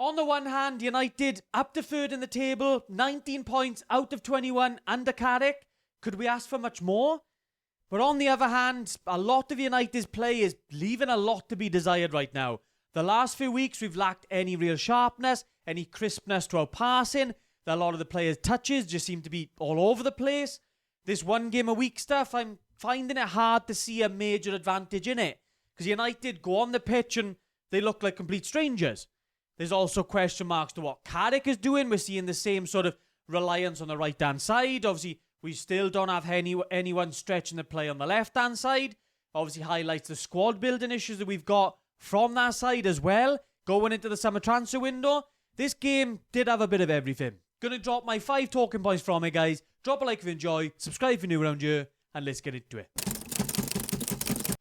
on the one hand, United up to third in the table, 19 points out of 21 under Carrick. Could we ask for much more? But on the other hand, a lot of United's play is leaving a lot to be desired right now. The last few weeks, we've lacked any real sharpness, any crispness to our passing. A lot of the players' touches just seem to be all over the place. This one game a week stuff, I'm finding it hard to see a major advantage in it. Because United go on the pitch and they look like complete strangers. There's also question marks to what Carrick is doing. We're seeing the same sort of reliance on the right-hand side. Obviously, we still don't have anyone stretching the play on the left-hand side. Obviously highlights the squad building issues that we've got from that side as well. Going into the summer transfer window, this game did have a bit of everything. Gonna drop my 5 talking points from it, guys. Drop a like if you enjoy, subscribe if you're new around here, and let's get into it.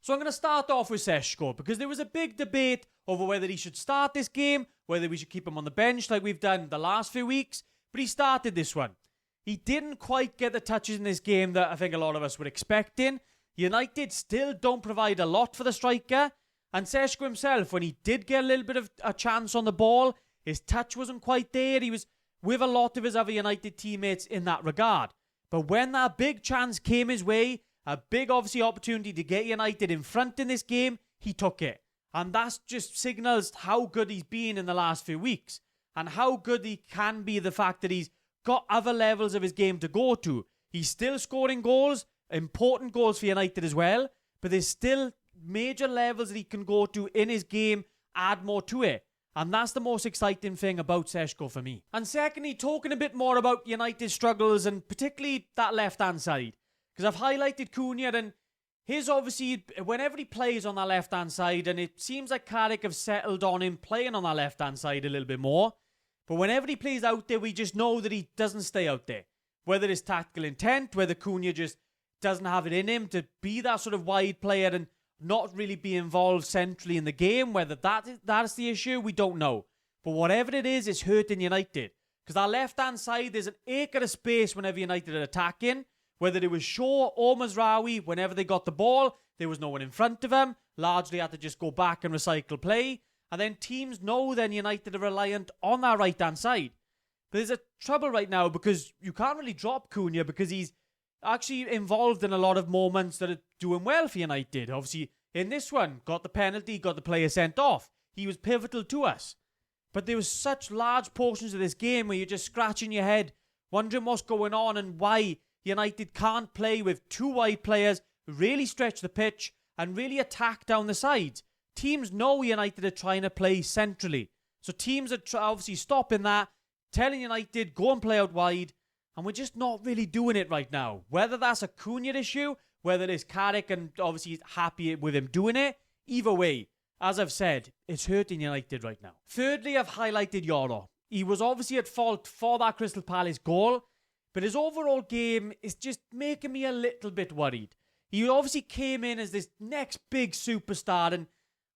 So I'm going to start off with Sesko, because there was a big debate over whether he should start this game, whether we should keep him on the bench like we've done the last few weeks, but he started this one. He didn't quite get the touches in this game that I think a lot of us were expecting. United still don't provide a lot for the striker, and Sesko himself, when he did get a little bit of a chance on the ball, his touch wasn't quite there. He was with a lot of his other United teammates in that regard. But when that big chance came his way, a big, obviously, opportunity to get United in front in this game, he took it. And that just signals how good he's been in the last few weeks. And how good he can be, the fact that he's got other levels of his game to go to. He's still scoring goals, important goals for United as well. But there's still major levels that he can go to in his game, add more to it. And that's the most exciting thing about Sesko for me. And secondly, talking a bit more about United's struggles and particularly that left-hand side. Because I've highlighted Cunha and his obviously, whenever he plays on that left-hand side, and it seems like Carrick have settled on him playing on that left-hand side a little bit more. But whenever he plays out there, we just know that he doesn't stay out there. Whether it's tactical intent, whether Cunha just doesn't have it in him to be that sort of wide player and not really be involved centrally in the game, whether that's the issue, we don't know. But whatever it is, it's hurting United. Because that left-hand side, there's an acre of space whenever United are attacking. Whether it was Shaw or Mazraoui, whenever they got the ball, there was no one in front of them. Largely had to just go back and recycle play. And then teams know then United are reliant on that right-hand side. But there's a trouble right now because you can't really drop Cunha because he's actually involved in a lot of moments that are doing well for United. Obviously, in this one, got the penalty, got the player sent off. He was pivotal to us. But there was such large portions of this game where you're just scratching your head, wondering what's going on and why United can't play with 2 wide players, really stretch the pitch, and really attack down the sides. Teams know United are trying to play centrally. So teams are obviously stopping that, telling United, go and play out wide, and we're just not really doing it right now. Whether that's a Cunha issue, whether it's Carrick and obviously he's happy with him doing it, either way, as I've said, it's hurting United right now. Thirdly, I've highlighted Yoro. He was obviously at fault for that Crystal Palace goal, but his overall game is just making me a little bit worried. He obviously came in as this next big superstar, and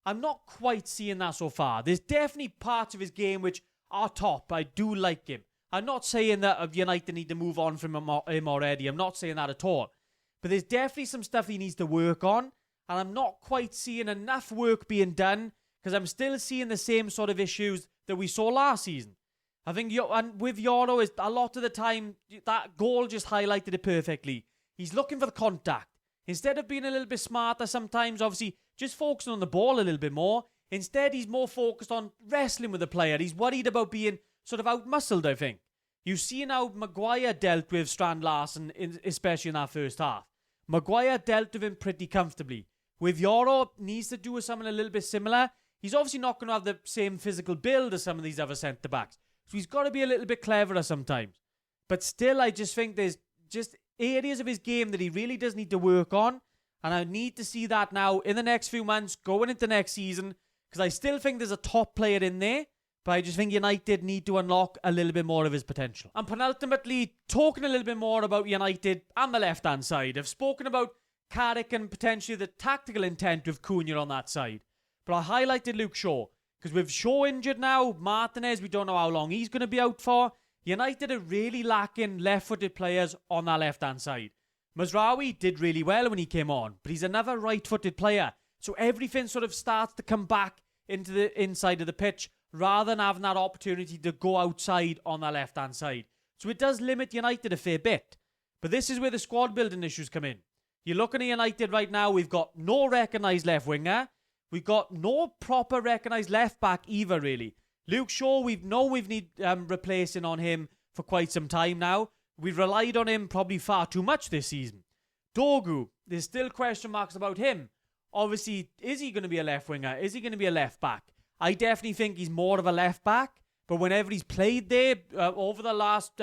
I'm not quite seeing that so far. There's definitely parts of his game which are top. I do like him. I'm not saying that United need to move on from him already. I'm not saying that at all. But there's definitely some stuff he needs to work on, and I'm not quite seeing enough work being done because I'm still seeing the same sort of issues that we saw last season. I think with Yoro, a lot of the time, that goal just highlighted it perfectly. He's looking for the contact. Instead of being a little bit smarter sometimes, obviously, just focusing on the ball a little bit more, instead he's more focused on wrestling with the player. He's worried about being sort of out-muscled, I think. You see how Maguire dealt with Strand Larsen, especially in that first half. Maguire dealt with him pretty comfortably. With Yoro, needs to do something a little bit similar. He's obviously not going to have the same physical build as some of these other centre-backs. So he's got to be a little bit cleverer sometimes. But still, I just think there's just areas of his game that he really does need to work on. And I need to see that now in the next few months, going into next season. Because I still think there's a top player in there. But I just think United need to unlock a little bit more of his potential. And penultimately, talking a little bit more about United and the left-hand side. I've spoken about Carrick and potentially the tactical intent with Cunha on that side. But I highlighted Luke Shaw. Because with Shaw injured now, Martinez, we don't know how long he's going to be out for. United are really lacking left-footed players on that left-hand side. Mazraoui did really well when he came on, but he's another right-footed player. So everything sort of starts to come back into the inside of the pitch rather than having that opportunity to go outside on that left-hand side. So it does limit United a fair bit. But this is where the squad building issues come in. You're looking at United right now, we've got no recognised left winger. We've got no proper recognised left back either, really. Luke Shaw, we've need replacing on him for quite some time now. We've relied on him probably far too much this season. Dogu, there's still question marks about him. Obviously, is he going to be a left winger? Is he going to be a left back? I definitely think he's more of a left back. But whenever he's played there over the last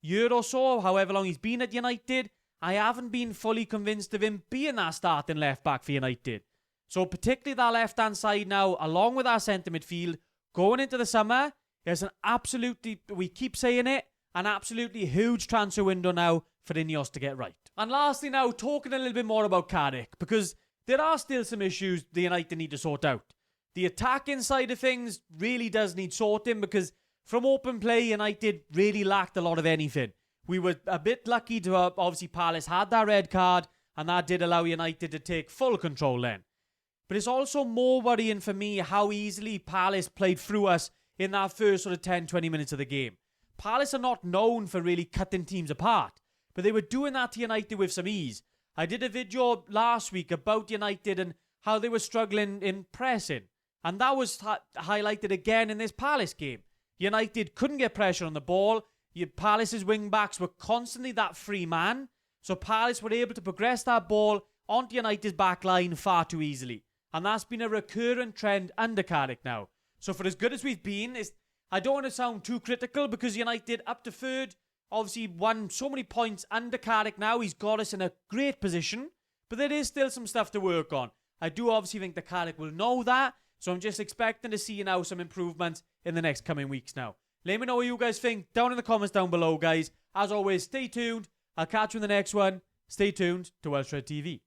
year or so, however long he's been at United, I haven't been fully convinced of him being that starting left back for United. So particularly that left-hand side now, along with our centre midfield, going into the summer, there's an absolutely, we keep saying it, an absolutely huge transfer window now for Ineos to get right. And lastly now, talking a little bit more about Carrick, because there are still some issues the United need to sort out. The attacking side of things really does need sorting, because from open play, United really lacked a lot of anything. We were a bit lucky to obviously Palace had that red card, and that did allow United to take full control then. But it's also more worrying for me how easily Palace played through us in that first sort of 10-20 minutes of the game. Palace are not known for really cutting teams apart, but they were doing that to United with some ease. I did a video last week about United and how they were struggling in pressing, and that was highlighted again in this Palace game. United couldn't get pressure on the ball. Palace's wing-backs were constantly that free man, so Palace were able to progress that ball onto United's back line far too easily. And that's been a recurrent trend under Carrick now. So for as good as we've been, I don't want to sound too critical, because United up to third, obviously won so many points under Carrick now. He's got us in a great position, but there is still some stuff to work on. I do obviously think the Carrick will know that, so I'm just expecting to see now some improvements in the next coming weeks now. Let me know what you guys think down in the comments down below, guys. As always, stay tuned. I'll catch you in the next one. Stay tuned to Welsh Red TV.